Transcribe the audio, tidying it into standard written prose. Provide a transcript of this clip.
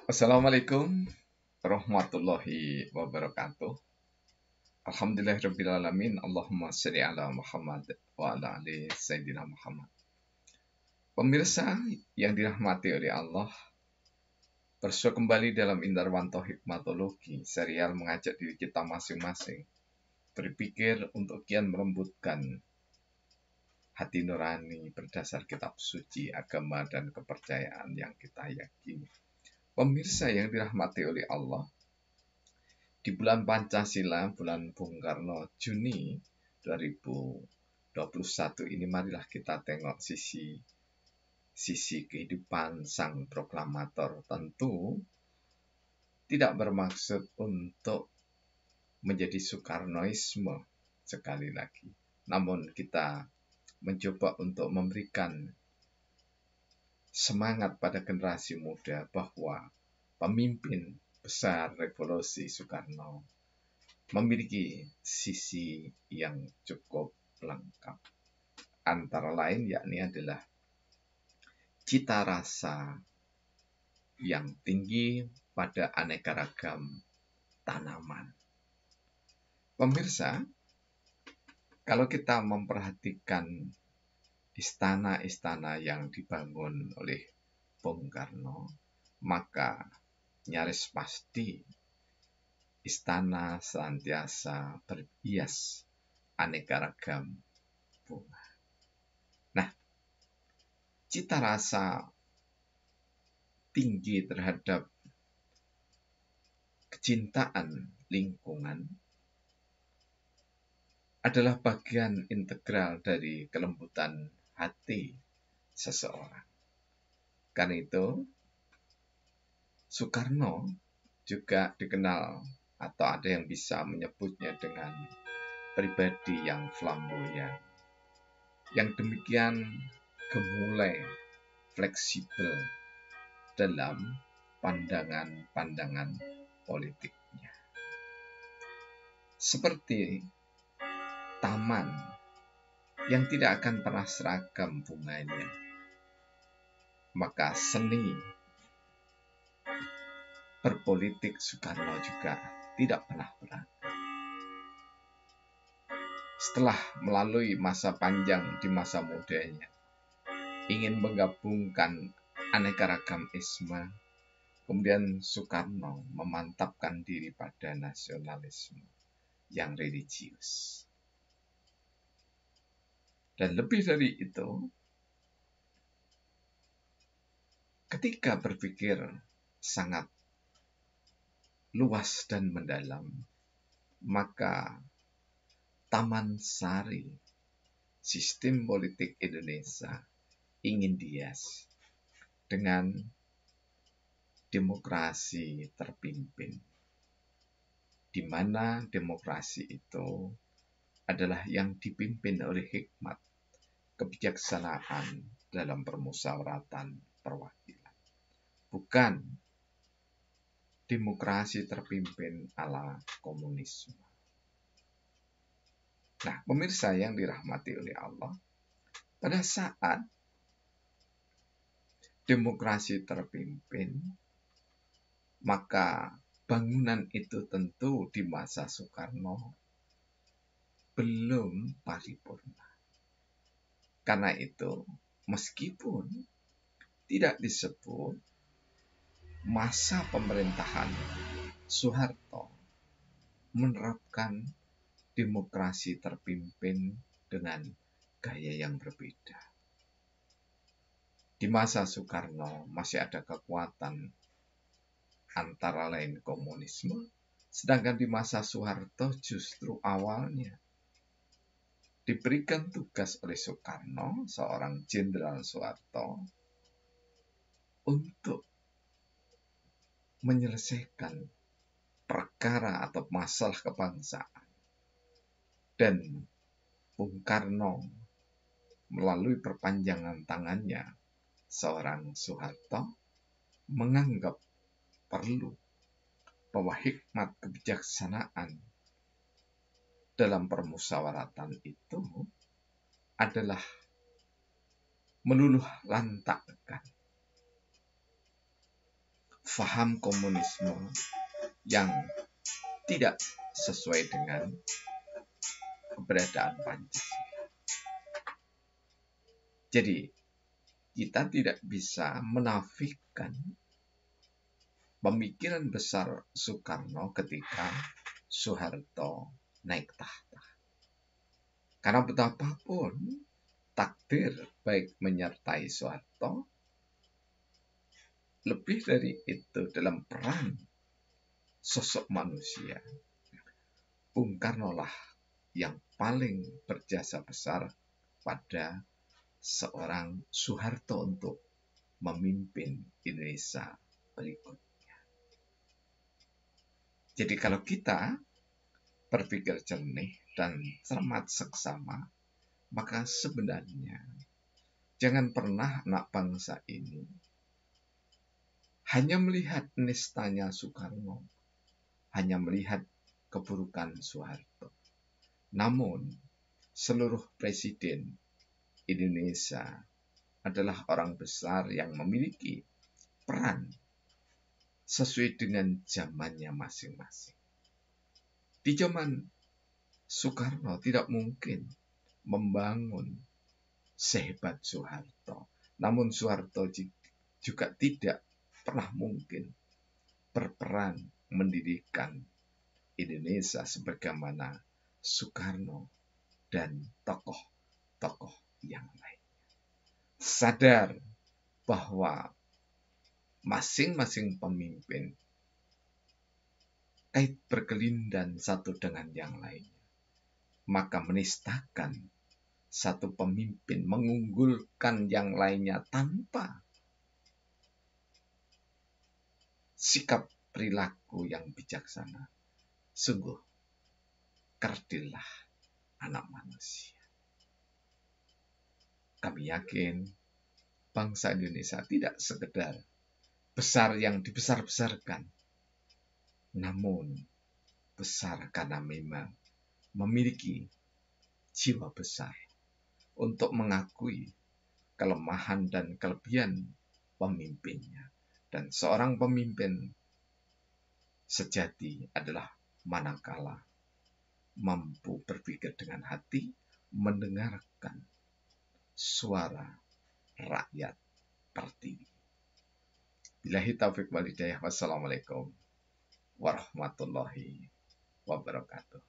Assalamualaikum warahmatullahi wabarakatuh. Alhamdulillahirrabbilalamin. Allahumma sholli ala Muhammad wa ala ali Sayyidina Muhammad. Pemirsa yang dirahmati oleh Allah, bersua kembali dalam Indarwanto Hikmatologi, serial mengajak diri kita masing-masing berpikir untuk kian melembutkan hati nurani berdasar kitab suci, agama, dan kepercayaan yang kita yakini. Pemirsa yang dirahmati oleh Allah, di bulan Pancasila, bulan Bung Karno, Juni 2021 ini, marilah kita tengok sisi kehidupan sang proklamator. Tentu tidak bermaksud untuk menjadi Soekarnoisme sekali lagi. Namun kita mencoba untuk memberikan semangat pada generasi muda bahwa pemimpin besar revolusi Soekarno memiliki sisi yang cukup lengkap. Antara lain yakni adalah cita rasa yang tinggi pada aneka ragam tanaman. Pemirsa, kalau kita memperhatikan istana-istana yang dibangun oleh Bung Karno, maka nyaris pasti istana senantiasa berhias aneka ragam bunga. Nah, cita rasa tinggi terhadap kecintaan lingkungan adalah bagian integral dari kelembutan hati seseorang. Karena itu, Soekarno juga dikenal atau ada yang bisa menyebutnya dengan pribadi yang flamboyan, yang demikian gemulai, fleksibel dalam pandangan-pandangan politiknya. Seperti taman yang tidak akan pernah seragam bunganya, maka seni berpolitik Soekarno juga tidak pernah beragam. Setelah melalui masa panjang di masa mudanya, ingin menggabungkan aneka ragam isma, kemudian Soekarno memantapkan diri pada nasionalisme yang religius. Dan lebih dari itu, ketika berpikir sangat luas dan mendalam, maka Taman Sari, sistem politik Indonesia, ingin dihias dengan demokrasi terpimpin, di mana demokrasi itu adalah yang dipimpin oleh hikmat, kebijaksanaan dalam permusyawaratan perwakilan, bukan demokrasi terpimpin ala komunisme. Nah, pemirsa yang dirahmati oleh Allah, pada saat demokrasi terpimpin, maka bangunan itu tentu di masa Soekarno belum paripurna. Karena itu, meskipun tidak disebut masa pemerintahan Soeharto menerapkan demokrasi terpimpin dengan gaya yang berbeda. Di masa Soekarno masih ada kekuatan antara lain komunisme, sedangkan di masa Soeharto justru awalnya diberikan tugas oleh Soekarno, seorang Jenderal Soeharto, untuk menyelesaikan perkara atau masalah kebangsaan. Dan Bung Karno melalui perpanjangan tangannya, seorang Soeharto, menganggap perlu bahwa hikmat kebijaksanaan dalam permusyawaratan itu adalah meluluh lantakkan faham komunisme yang tidak sesuai dengan keberadaan Pancasila. Jadi, kita tidak bisa menafikan pemikiran besar Soekarno ketika Soeharto naik tahta. Karena betapapun takdir baik menyertai Soeharto, lebih dari itu dalam peran sosok manusia, Bung Karno lah yang paling berjasa besar pada seorang Soeharto untuk memimpin Indonesia berikutnya. Jadi kalau kita berpikir jernih dan cermat seksama, maka sebenarnya jangan pernah anak bangsa ini hanya melihat nistanya Soekarno, hanya melihat keburukan Soeharto. Namun, seluruh presiden Indonesia adalah orang besar yang memiliki peran sesuai dengan zamannya masing-masing. Di zaman Soekarno tidak mungkin membangun sehebat Soeharto. Namun Soeharto juga tidak pernah mungkin berperan mendirikan Indonesia sebagaimana Soekarno dan tokoh-tokoh yang lain. Sadar bahwa masing-masing pemimpin kait berkelindan satu dengan yang lainnya, maka menistakan satu pemimpin mengunggulkan yang lainnya tanpa sikap perilaku yang bijaksana. Sungguh kerdillah anak manusia. Kami yakin bangsa Indonesia tidak sekedar besar yang dibesar-besarkan, namun besar karena memang memiliki jiwa besar untuk mengakui kelemahan dan kelebihan pemimpinnya. Dan seorang pemimpin sejati adalah manakala mampu berpikir dengan hati, mendengarkan suara rakyat pertiwi. Billahi taufiq wal hidayah. Wassalamualaikum warahmatullahi wabarakatuh.